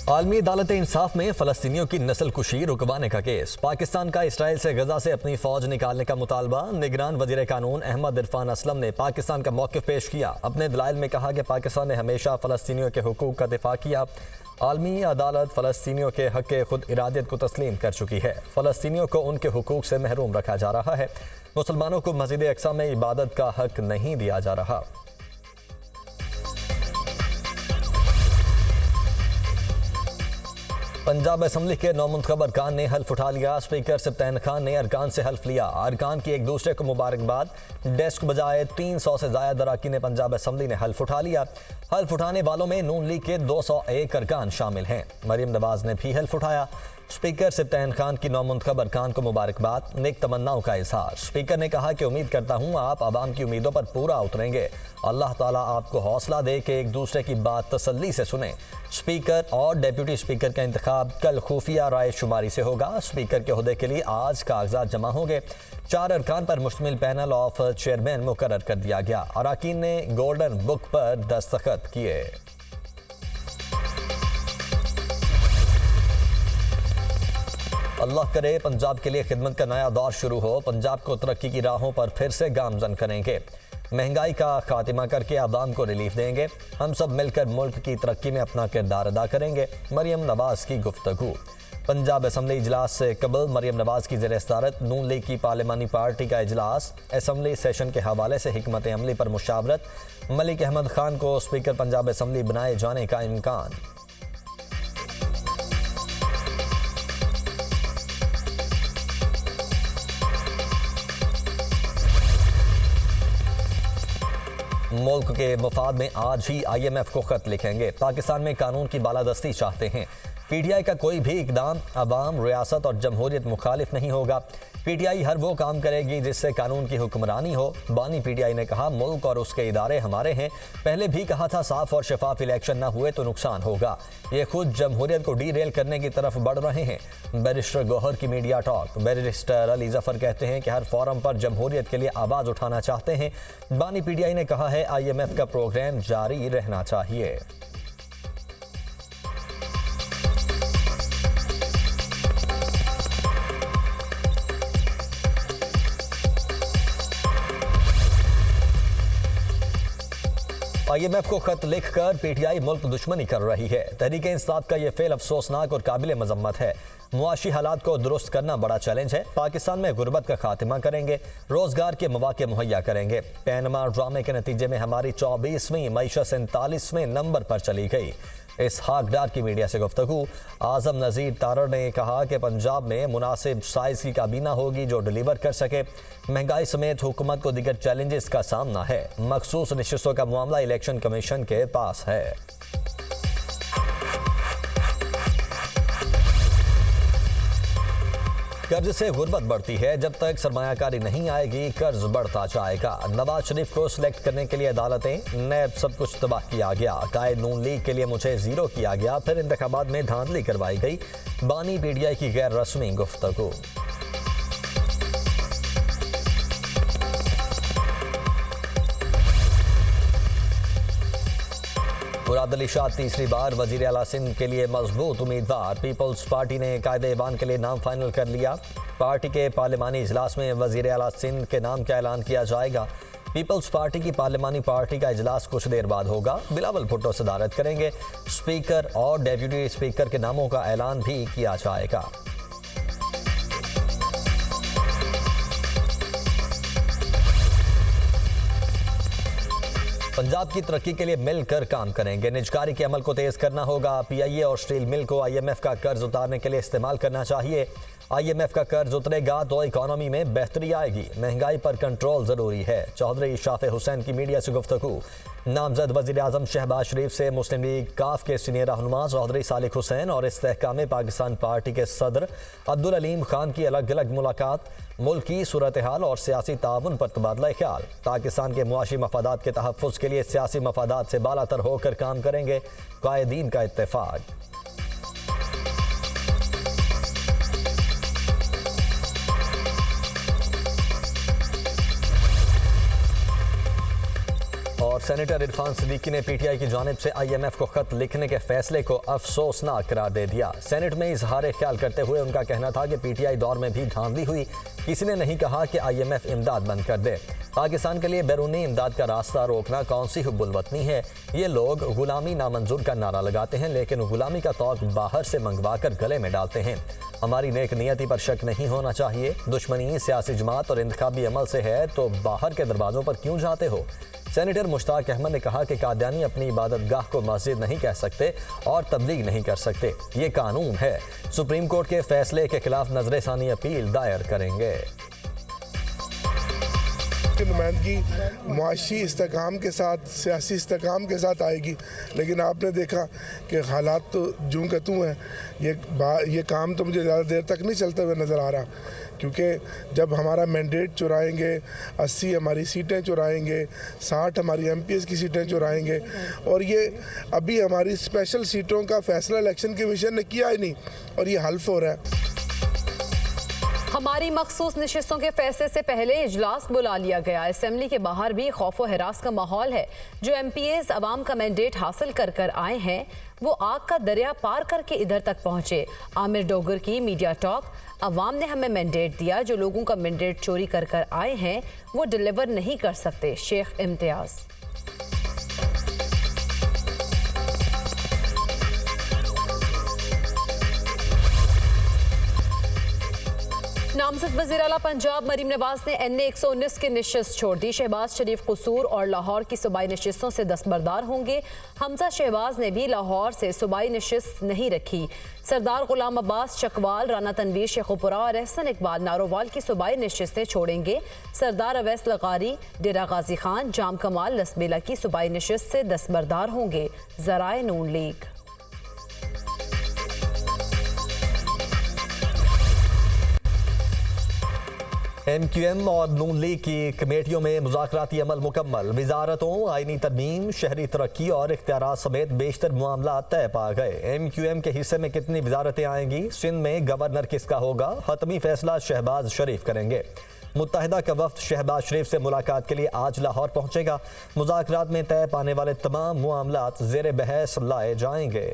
आलमी अदालत इंसाफ में फलस्तीनियों की नस्ल कुशी रुकवाने का केस। पाकिस्तान का इसराइल से गजा से अपनी फौज निकालने का मुतालबा। निगरान वजीर कानून अहमद इरफान असलम ने पाकिस्तान का मौक़िफ़ पेश किया। अपने दलाइल में कहा कि पाकिस्तान ने हमेशा फलस्तीनियों के हुकूक का दिफा किया। आलमी अदालत फलस्तीनियों के हक़ खुद इरादियत को तस्लीम कर चुकी है। फलस्तीनियों को उनके हुकूक से महरूम रखा जा रहा है। मुसलमानों को मस्जिद अक्सा में इबादत का हक़ नहीं दिया जा रहा। पंजाब असम्बली के नौमुंतखब अरकान ने हल्फ उठा लिया। स्पीकर सिप्तान खान ने अरकान से हल्फ लिया। अरकान की एक दूसरे को मुबारकबाद। डेस्क बजाए 300 से ज़्यादा अरकान पंजाब असम्बली ने हल्फ उठा लिया। हल्फ उठाने वालों में नून लीग के 201 अरकान शामिल हैं। मरियम नवाज ने भी हल्फ उठाया। स्पीकर सिप्तान खान की नौमुंतखब अरकान को मुबारकबाद, नेक तमन्नाओं का इजहार। स्पीकर ने कहा कि उम्मीद करता हूँ आप आवाम की उम्मीदों पर पूरा उतरेंगे। अल्लाह ताला आपको हौसला दे कि एक दूसरे की बात तसल्ली से सुने। स्पीकर और डेप्यूटी स्पीकर का इंतखाब कल खुफिया राय शुमारी से होगा। स्पीकर के ओहदे के लिए आज कागजात जमा होंगे। 4 अरकान पर मुश्तमिल पैनल ऑफ चेयरमैन मुकर्रर कर दिया गया। अरकान ने गोल्डन बुक पर दस्तखत किए। अल्लाह करे पंजाब के लिए खिदमत का नया दौर शुरू हो। पंजाब को तरक्की की राहों पर फिर से गामजन करेंगे। महंगाई का खात्मा करके आवाम को रिलीफ देंगे। हम सब मिलकर मुल्क की तरक्की में अपना किरदार अदा करेंगे। मरियम नवाज की गुफ्तगू। पंजाब असम्बली इजलास से कबल मरियम नवाज की ज़ेर सदारत नून लीग की पार्लिमानी पार्टी का इजलास। असम्बली सेशन के हवाले से हिकमत अमली पर मुशावरत। मलिक अहमद खान को स्पीकर पंजाब असम्बली बनाए जाने का इम्कान। मुल्क के मफाद में आज ही IMF को खत लिखेंगे। पाकिस्तान में कानून की बालादस्ती चाहते हैं। PTI का कोई भी इकदाम अवाम, रियासत और जमहूरियत मुखालिफ नहीं होगा। PTI हर वो काम करेगी जिससे कानून की हुक्मरानी हो। बानी PTI ने कहा मुल्क और उसके इदारे हमारे हैं। पहले भी कहा था साफ और शफाफ इलेक्शन ना हुए तो नुकसान होगा। ये खुद जमहूरियत को डीरेल करने की तरफ बढ़ रहे हैं। बैरिस्टर गौहर की media talk. Barrister Ali Zafar कहते हैं कि हर फोरम पर जमहूरियत के लिए आवाज़ उठाना चाहते हैं। बानी PTI ने कहा है IMF का प्रोग्राम जारी रहना चाहिए। IMF को खत लिखकर PTI मुल्क दुश्मनी कर रही है। तहरीक इंसाफ का यह फेल अफसोसनाक और काबिल मजम्मत है। मुआशी हालात को दुरुस्त करना बड़ा चैलेंज है। पाकिस्तान में गुर्बत का खात्मा करेंगे। रोजगार के मौके मुहैया करेंगे। पैनमा ड्रामे के नतीजे में हमारी 24वीं मईशत 47वें नंबर पर चली गई। इसहाक डार की मीडिया से गुफ्तगू। आजम नज़ीर तारड़ ने कहा कि पंजाब में मुनासिब साइज की काबीना होगी जो डिलीवर कर सके। महंगाई समेत हुकूमत को दीगर चैलेंजेस का सामना है। मखसूस नशिस्तों का मामला इलेक्शन कमीशन के पास है। कर्ज से गुर्बत बढ़ती है। जब तक सरमायाकारी नहीं आएगी कर्ज बढ़ता जाएगा। नवाज शरीफ को सिलेक्ट करने के लिए अदालतें, नैब, सब कुछ तबाह किया गया। कायद नून लीग के लिए मुझे जीरो किया गया। फिर इंतखाबात में धांधली करवाई गई। बानी PTI की गैर रस्मी गुफ्तगू। मुराद अली शाह तीसरी बार वजीर आला सिंध के लिए मजबूत उम्मीदवार। पीपल्स पार्टी ने कायदे ईवान के लिए नाम फाइनल कर लिया। पार्टी के पार्लिमानी इजलास में वजीर आला सिंध के नाम का ऐलान किया जाएगा। पीपल्स पार्टी की पार्लिमानी पार्टी का इजलास कुछ देर बाद होगा। बिलावल भुट्टो सदारत करेंगे। स्पीकर और डेप्यूटी स्पीकर के नामों का ऐलान भी किया जाएगा। पंजाब की तरक्की के लिए मिलकर काम करेंगे। निजकारी के अमल को तेज करना होगा। PIA और स्टील मिल को IMF का कर्ज उतारने के लिए इस्तेमाल करना चाहिए। IMF का कर्ज उतरेगा तो इकोनॉमी में बेहतरी आएगी। महंगाई पर कंट्रोल जरूरी है। चौधरी शाफे हुसैन की मीडिया से गुफ्तगू। नामजद वजीर आजम शहबाज शरीफ से मुस्लिम लीग काफ के सीनियर रहनुमा चौधरी सालिक हुसैन और इस्तेहकाम पाकिस्तान पार्टी के सदर अब्दुल अलीम खान की अलग अलग मुलाकात। मुल्क की सूरत हाल और सियासी ताउन पर तबादला ख्याल। पाकिस्तान के मुआशी मफादात के तहफ़्फ़ुज़ के लिए सियासी मफादात से बालातर होकर काम करेंगे। कायदीन का इत्तेफाक। और सेनेटर इरफान सिद्दीकी ने पीटीआई की जानिब से IMF को खत लिखने के फैसले को अफसोसनाक करार दे दिया। सेनेट में इजहार ख्याल करते हुए उनका कहना था कि पीटीआई दौर में भी धांधली हुई, किसी ने नहीं कहा कि IMF इमदाद बंद कर दे। पाकिस्तान के लिए बैरूनी इमदाद का रास्ता रोकना कौन सी हुब्बुल-वतनी है। ये लोग गुलामी नामंजूर का नारा लगाते हैं लेकिन गुलामी का तौक बाहर से मंगवा कर गले में डालते हैं। हमारी नेक नियति पर शक नहीं होना चाहिए। दुश्मनी सियासी जमात और इंतखाबी अमल से है तो बाहर के दरवाजों पर क्यों जाते हो। सेनेटर मुश्ताक अहमद ने कहा कि कादियानी अपनी इबादत गाह को मस्जिद नहीं कह सकते और तबलीग नहीं कर सकते, ये कानून है। सुप्रीम कोर्ट के फैसले के खिलाफ नजरसानी अपील दायर करेंगे। की नुमाइंदगी मुआशी इस्तेकाम के साथ, सियासी इस्तेकाम के साथ आएगी, लेकिन आपने देखा कि हालात तो जूं का तूं हैं। ये काम तो मुझे ज़्यादा देर तक नहीं चलते हुए नज़र आ रहा, क्योंकि जब हमारा मैंडेट चुराएंगे, 80 हमारी सीटें चुराएंगे, 60 हमारी MPs की सीटें चुराएंगे, और ये अभी हमारी स्पेशल सीटों का फैसला इलेक्शन कमीशन ने किया ही नहीं और ये हल्फ हो रहा है। हमारी मखसूस नशिस्तों के फैसले से पहले इजलास बुला लिया गया। असेंबली के बाहर भी खौफ व हिरास का माहौल है। जो MPs अवाम का मैंडेट हासिल कर आए हैं वो आग का दरिया पार करके इधर तक पहुंचे। आमिर डोगर की मीडिया टॉक, अवाम ने हमें मैंडेट दिया, जो लोगों का मैंडेट चोरी कर आए हैं वो डिलीवर नहीं कर सकते। शेख इम्तियाज। नामजद वज़ीर आला पंजाब मरीम नवाज ने NA 119 की नशिस्त छोड़ दी। शहबाज शरीफ कसूर और लाहौर की सूबाई नशिस्तों से दस्तबरदार होंगे। हमजा शहबाज ने भी लाहौर से सूबाई नशिस्त नहीं रखी। सरदार गुलाम अब्बास चकवाल, राना तनवीर शेखुपुरा और एहसन इकबाल नारोवाल की सूबाई नशिस्तें छोड़ेंगे। सरदार अवैस लगारी, डेरा गाजी खान, जाम कमाल लसबेला की सूबाई नशिस्त से दस्तबरदार होंगे। ज़राए नून लीग। MQM और नून लीग की कमेटियों में मुज़ाकराती अमल मुकम्मल। वजारतों, आईनी तरमीम, शहरी तरक्की और इख्तियारात समेत बेशतर मामला तय पा गए। MQM के हिस्से में कितनी वजारतें आएंगी, सिंध में गवर्नर किसका होगा, हतमी फैसला शहबाज शरीफ करेंगे। मुत्तहिदा का वफ्द शहबाज शरीफ से मुलाकात के लिए आज लाहौर पहुंचेगा। मुज़ाकरात में तय पाने वाले तमाम मामलात ज़ेर बहस लाए जाएंगे।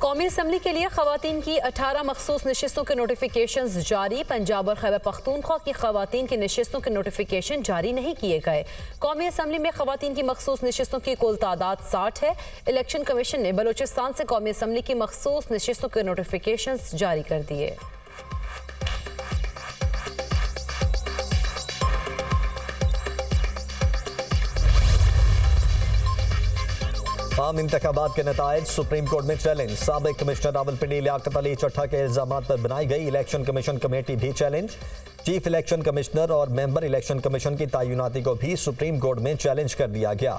कौमी असम्बली के लिए खवातीन की 18 मखसूस नशिस्तों के नोटिफिकेशन जारी। पंजाब और खैबर पख्तूनख्वा की खवातीन की नशिस्तों के नोटिफिकेशन जारी नहीं किए गए। कौमी असम्बली में खवातीन की मखसूस नशिस्तों की कुल तादाद 60 है। इलेक्शन कमीशन ने बलोचिस्तान से कौमी असम्बली की मखसूस नशिस्तों के नोटिफिकेशन जारी कर दिए। आम इंतखाबात के नताइज सुप्रीम कोर्ट में चैलेंज। साबिक कमिश्नर रावलपिंडी लियाकत अली चट्ठा के इल्जामात पर बनाई गई इलेक्शन कमीशन कमेटी भी चैलेंज। चीफ इलेक्शन कमिश्नर और मेंबर इलेक्शन कमीशन की तैनाती को भी सुप्रीम कोर्ट में चैलेंज कर दिया गया।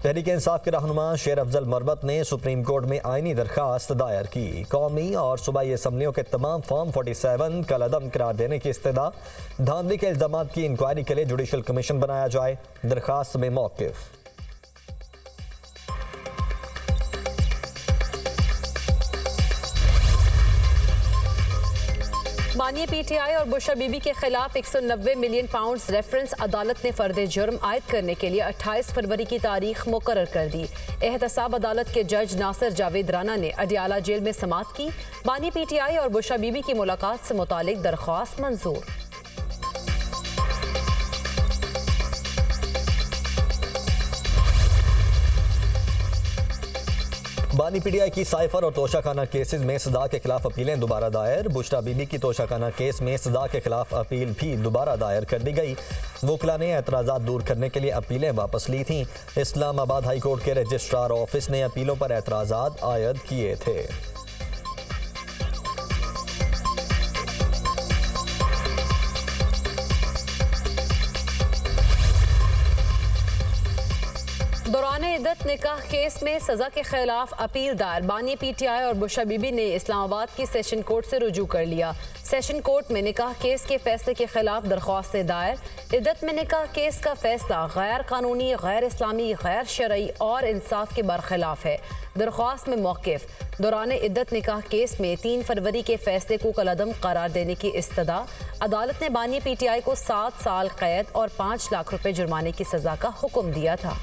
तहरीक इंसाफ के रहनुमा शेर अफजल मरवत ने सुप्रीम कोर्ट में आईनी दरखास्त दायर की। कौमी और सूबाई असम्बलियों के तमाम फॉर्म 47 कलअदम करार देने की इस्तदा। धांधली के इल्जामात की इंक्वायरी के लिए जुडिशल कमीशन बनाया जाए। दरखास्त में मौक़िफ़। मानिए PTI और बुशरा बीबी के खिलाफ 190 मिलियन पाउंड्स रेफरेंस अदालत ने फर्द जुर्म आयद करने के लिए 28 फरवरी की तारीख मुकर्रर कर दी। एहतसाब अदालत के जज नासिर जावेद राना ने अडियाला जेल में समाअत की। मानिए PTI और बुशरा बीबी की मुलाकात से मुतालिक दरख्वास्त मंजूर। बानी PTI की साइफर और तोशाखाना केसेस में सजा के खिलाफ अपीलें दोबारा दायर। बुशरा बीबी की तोशाखाना केस में सजा के खिलाफ अपील भी दोबारा दायर कर दी गई। वकला ने एतराज़ात दूर करने के लिए अपीलें वापस ली थीं। इस्लामाबाद हाई कोर्ट के रजिस्ट्रार ऑफिस ने अपीलों पर एतराज़ात आयद किए थे। दौरान इद्दत निकाह केस में सजा के खिलाफ अपील दायर। बानी पीटीआई और बुशा बीबी ने इस्लामाबाद की सेशन कोर्ट से रुजू कर लिया। सेशन कोर्ट में निकाह केस के फैसले के खिलाफ दरख्वास्त दायर। इद्दत में निकाह केस का फैसला गैर कानूनी, गैर इस्लामी, गैर शरई और इंसाफ के बरखिलाफ है। दरख्वास्त में मौक़िफ़ दौरान इद्दत निकाह केस में 3 फरवरी के फैसले को कलअदम करार देने की इस्तदा। अदालत ने बानी पीटीआई को 7 साल कैद और 5 लाख रुपए जुर्माने की सजा का हुक्म दिया था।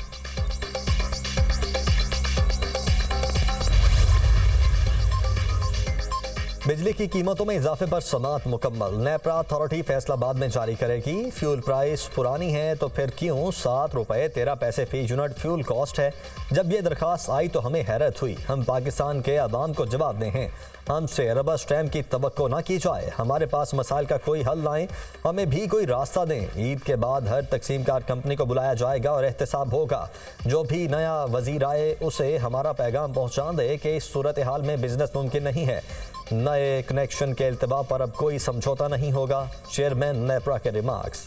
बिजली की कीमतों में इजाफे पर समाअत मुकम्मल। नेपरा अथॉरिटी फैसला बाद में जारी करेगी। फ्यूल प्राइस पुरानी है तो फिर क्यों 7 रुपये 13 पैसे फी यूनिट फ्यूल कॉस्ट है। जब ये दरख्वास्त आई तो हमें हैरत हुई। हम पाकिस्तान के अवाम को जवाब दें हैं, हमसे रबर स्टैम्प की तवक्को ना की जाए। हमारे पास मसाइल का कोई हल लाएं, हमें भी कोई रास्ता दें। ईद के बाद हर तकसीमकार कंपनी को बुलाया जाएगा और एहतसाब होगा। जो भी नया वजीर आए उसे हमारा पैगाम पहुँचा दे कि इस सूरत हाल में बिजनेस मुमकिन नहीं है। नए कनेक्शन के इल्तवा पर अब कोई समझौता नहीं होगा। चेयरमैन नेपरा के remarks.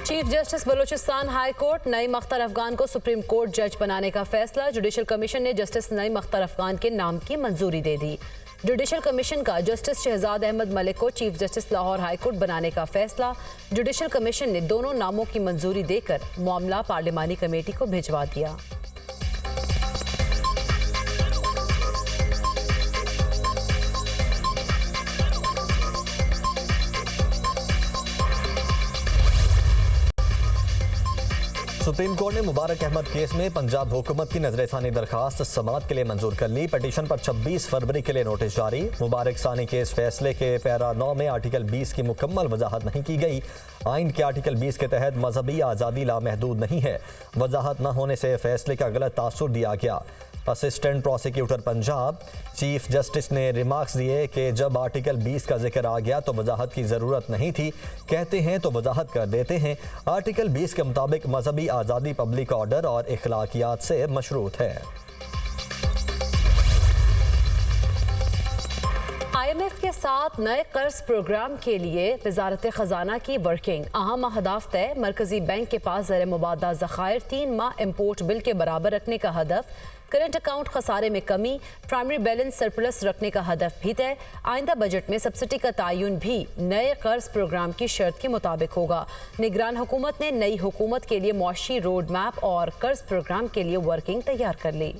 Chief justice Balochistan high court Naeem Akhtar Afghan को सुप्रीम कोर्ट जज बनाने का फैसला। जुडिशल कमीशन ने जस्टिस नईम अख्तर अफगान के नाम की मंजूरी दे दी। जुडिशल कमीशन का जस्टिस शहजाद अहमद मलिक को chief justice Lahore high court बनाने का फैसला। जुडिशल कमीशन ने दोनों नामों की मंजूरी देकर मामला पार्लिमानी कमेटी को भिजवा दिया। सुप्रीम कोर्ट ने मुबारक अहमद केस में पंजाब हुकूमत की नजरसानी दरखास्त समाअत के लिए मंजूर कर ली। पटिशन पर 26 फरवरी के लिए नोटिस जारी। मुबारक सानी केस फैसले के पैरा 9 में आर्टिकल 20 की मुकम्मल वजाहत नहीं की गई। आइन के आर्टिकल 20 के तहत मजहबी आज़ादी लामहदूद नहीं है। वजाहत न होने से फैसले का गलत तासुर दिया गया। Assistant prosecutor Punjab chief justice ने रिमार्क्स दिए कि जब आर्टिकल 20 का जिक्र आ गया तो वजाहत की ज़रूरत नहीं थी। कहते हैं तो वजाहत कर देते हैं। आर्टिकल 20 के मुताबिक मजहबी आज़ादी पब्लिक ऑर्डर और इखलाकियात से मशरूत है। IMF के साथ नए कर्ज प्रोग्राम के लिए वजारत खजाना की वर्किंग। अहम अहदाफ तय। मरकजी बैंक के पास ज़र मुबादला ज़खायर 3 माह इम्पोर्ट बिल के बराबर रखने का हदफ। करंट अकाउंट खसारे में कमी। प्राइमरी बैलेंस सरप्लस रखने का हदफ भी तय। आइंदा बजट में सब्सिडी का तयन भी नए कर्ज प्रोग्राम की शर्त के मुताबिक होगा। निगरान हुकूमत ने नई हुकूमत के लिए मुआशी रोड मैप और कर्ज प्रोग्राम के लिए वर्किंग तैयार कर ली।